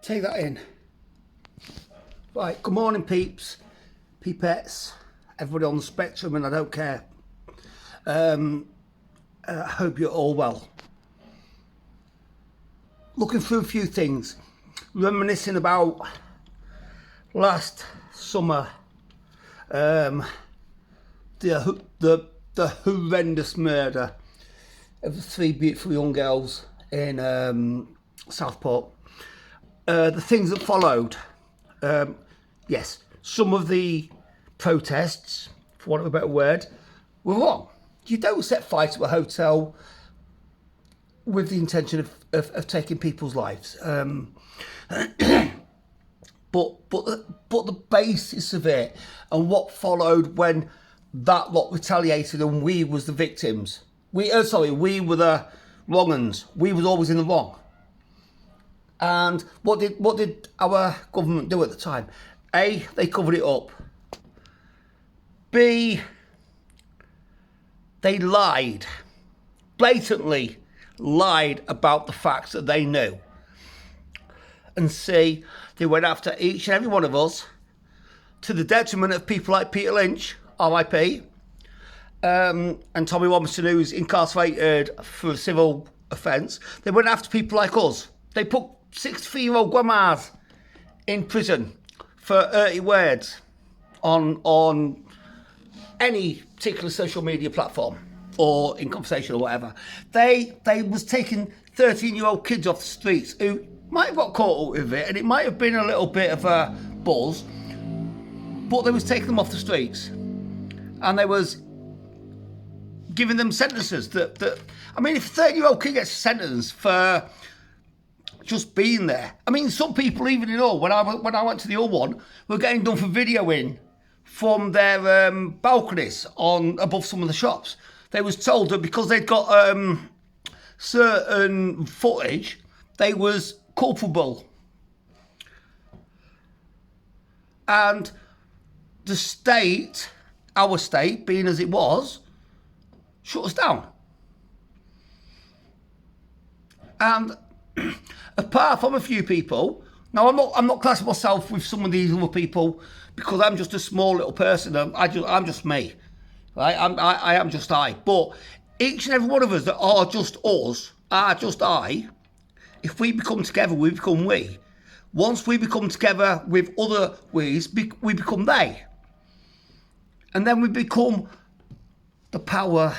Take that in. Right, good morning peeps, peepettes, everybody on the spectrum, and I don't care. I hope you're all well. Looking through a few things, reminiscing about last summer, the horrendous murder of the three beautiful young girls in Southport. The things that followed, yes, some of the protests, for want of a better word, were wrong. You don't set fire to a hotel with the intention of taking people's lives. But the basis of it and what followed when that lot retaliated and we was the victims. We were the wrong uns. We was always in the wrong. And what did our government do at the time? A, they covered it up. B, they lied, blatantly lied about the facts that they knew. And C, they went after each and every one of us to the detriment of people like Peter Lynch, RIP, and Tommy Robinson, who's incarcerated for a civil offence. They went after people like us. They put 63-year-old grandmas in prison for dirty words on any particular social media platform or in conversation or whatever. They was taking 13-year-old kids off the streets who might have got caught up with it, and it might have been a little bit of a buzz, but they was taking them off the streets, and they was giving them sentences that I mean, if a 13-year-old kid gets a sentence for just being there, I mean, some people even in Hull, when I went to the Hull one, were getting done for videoing from their balconies on above some of the shops. They was told that because they'd got certain footage, they was culpable. And the state, our state, being as it was, shut us down. And apart from a few people, now I'm not classing myself with some of these other people because I'm just a small little person. I'm just me, right? I am just I. But each and every one of us that are just us, are just I. If we become together, we become we. Once we become together with other we's, we become they. And then we become the power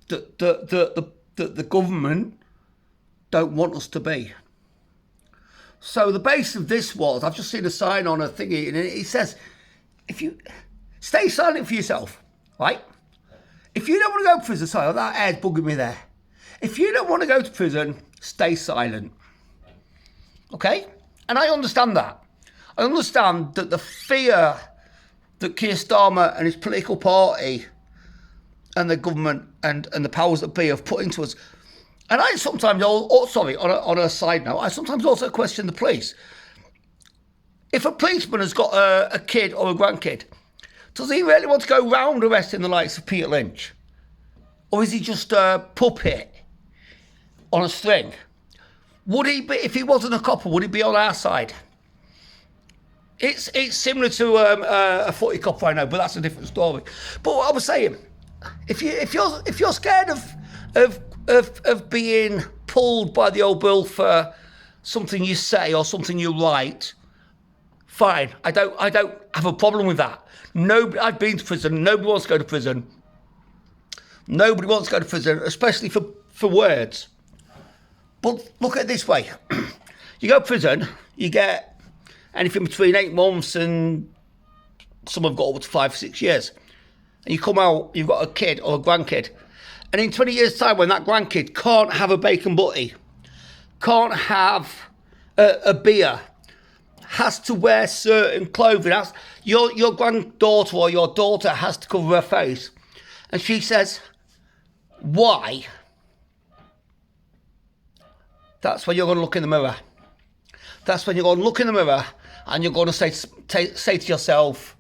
that the government don't want us to be. So the base of this was, I've just seen a sign on a thingy, and it says, if you stay silent for yourself, right? If you don't want to go to prison, sorry, that air's bugging me there. If you don't want to go to prison, stay silent. Okay? And I understand that. I understand that the fear that Keir Starmer and his political party and the government and the powers that be have put into us. And I sometimes, on a side note, I sometimes also question the police. If a policeman has got a kid or a grandkid, does he really want to go round arresting the likes of Peter Lynch? Or is he just a puppet on a string? Would he be, if he wasn't a copper, would he be on our side? It's similar to a footy copper, I know, but that's a different story. But what I was saying, if you're scared of being pulled by the old bill for something you say or something you write, fine. I don't have a problem with that. Nobody, I've been to prison. Nobody wants to go to prison. Nobody wants to go to prison, especially for words. But look at it this way. You go to prison, you get anything between 8 months and some have got up to 5 or 6 years. And you come out, you've got a kid or a grandkid. And in 20 years' time, when that grandkid can't have a bacon butty, can't have a beer, has to wear certain clothing, your granddaughter or your daughter has to cover her face. And she says, why? That's when you're going to look in the mirror. That's when you're going to look in the mirror and you're going to say to yourself,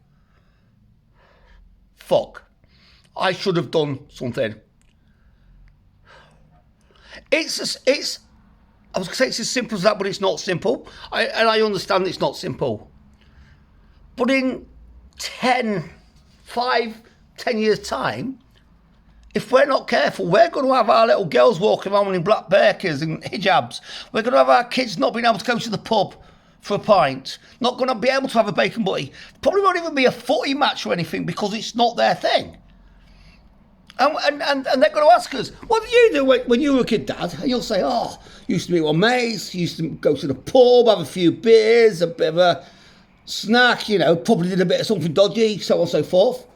fuck, I should have done something. It's I was going to say it's as simple as that, but it's not simple. I understand it's not simple. But in 10 years' time, if we're not careful, we're going to have our little girls walking around in black burqas and hijabs. We're going to have our kids not being able to go to the pub for a pint, not going to be able to have a bacon butty. Probably won't even be a footy match or anything because it's not their thing. And they're going to ask us, what did you do when you were a kid, Dad? And you'll say, oh, used to be with mates, used to go to the pub, have a few beers, a bit of a snack, you know, probably did a bit of something dodgy, so on and so forth.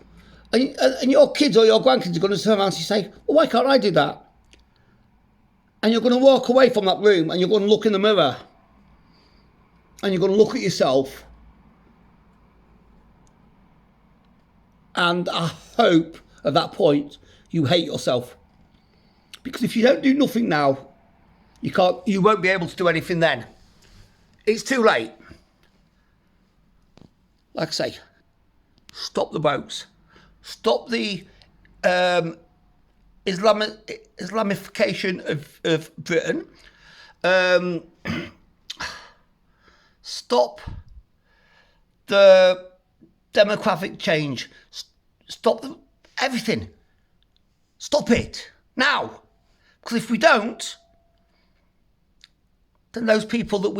And your kids or your grandkids are going to turn around and say, well, why can't I do that? And you're going to walk away from that room and you're going to look in the mirror and you're going to look at yourself. And I hope at that point you hate yourself. Because if you don't do nothing now, you won't be able to do anything then. It's too late. Like I say, stop the boats. Stop the Islamification of Britain. Stop the demographic change. Stop everything. Stop it now. Because if we don't, then those people that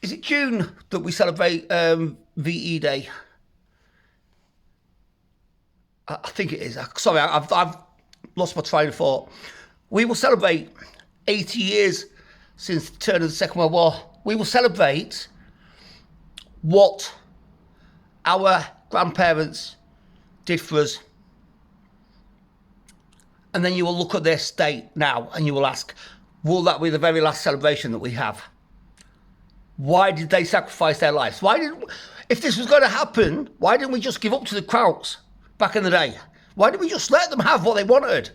is it June that we celebrate VE Day? I think it is. Sorry, I've lost my train of thought. We will celebrate 80 years since the turn of the Second World War. We will celebrate what our grandparents did for us. And then you will look at their state now and you will ask, will that be the very last celebration that we have? Why did they sacrifice their lives? If this was going to happen, why didn't we just give up to the Krauts back in the day? Why didn't we just let them have what they wanted?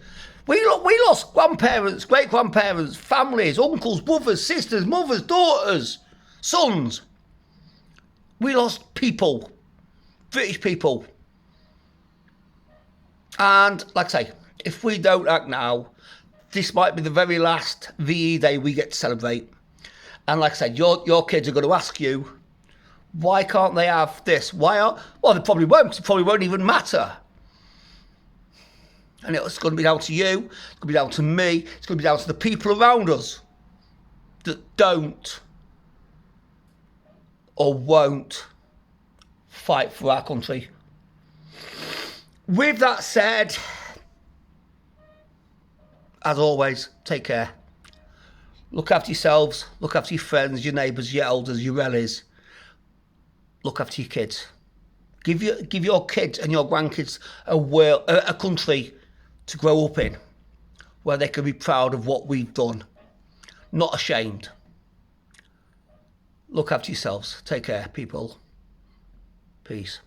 We lost grandparents, great-grandparents, families, uncles, brothers, sisters, mothers, daughters, sons. We lost people, British people. And like I say, if we don't act now, this might be the very last VE Day we get to celebrate. And like I said, your kids are going to ask you, why can't they have this? Well, they probably won't, because it probably won't even matter. And it's going to be down to you, it's going to be down to me, it's going to be down to the people around us that don't or won't fight for our country. With that said, as always, take care. Look after yourselves, look after your friends, your neighbours, your elders, your relatives. Look after your kids. Give your kids and your grandkids a country to grow up in, where they can be proud of what we've done, not ashamed. Look after yourselves. Take care, people. Peace.